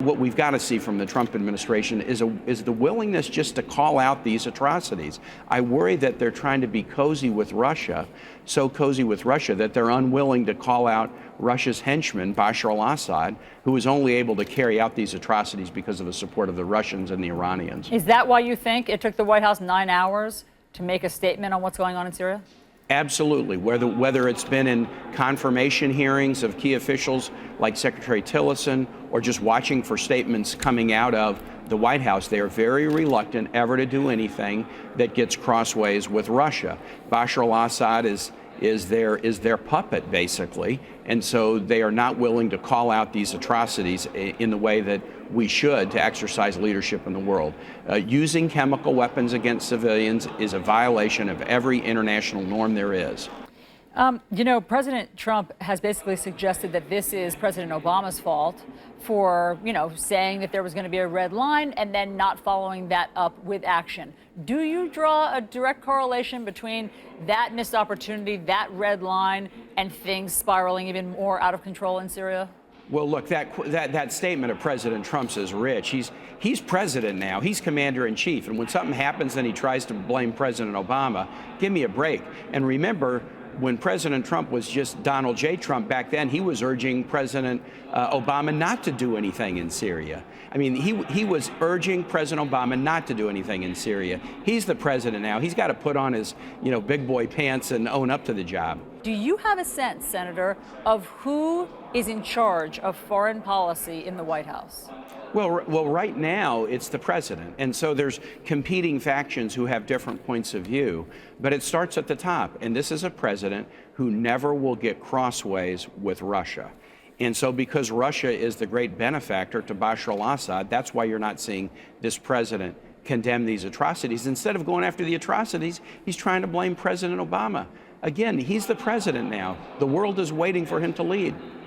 What we've got to see from the Trump administration is the willingness just to call out these atrocities. I worry that they're trying to be cozy with Russia, so cozy with Russia that they're unwilling to call out Russia's henchman, Bashar al-Assad, who was only able to carry out these atrocities because of the support of the Russians and the Iranians. Is that why you think it took the White House 9 hours to make a statement on what's going on in Syria? Absolutely. Whether it's been in confirmation hearings of key officials like Secretary Tillerson or just watching for statements coming out of the White House, they are very reluctant ever to do anything that gets crossways with Russia. Bashar al-Assad is their puppet, basically, and so they are not willing to call out these atrocities in the way that we should to exercise leadership in the world. Using chemical weapons against civilians is a violation of every international norm there is. You know, President Trump has basically suggested that this is President Obama's fault for, saying that there was going to be a red line and then not following that up with action. Do you draw a direct correlation between that missed opportunity, that red line, and things spiraling even more out of control in Syria? Well, look, that statement of President Trump's is rich. He's president now. He's commander in chief. And when something happens and he tries to blame President Obama, give me a break. And remember, when President Trump was just Donald J. Trump back then, he was urging President Obama not to do anything in Syria. I mean, he was urging President Obama not to do anything in Syria. He's the president now. He's got to put on his, big boy pants and own up to the job. Do you have a sense, Senator, of who is in charge of foreign policy in the White House? Well, right now it's the president, and so there's competing factions who have different points of view, but it starts at the top, and this is a president who never will get crossways with Russia. And so because Russia is the great benefactor to Bashar al-Assad, that's why you're not seeing this president condemn these atrocities. Instead of going after the atrocities, he's trying to blame President Obama. Again, he's the president now. The world is waiting for him to lead.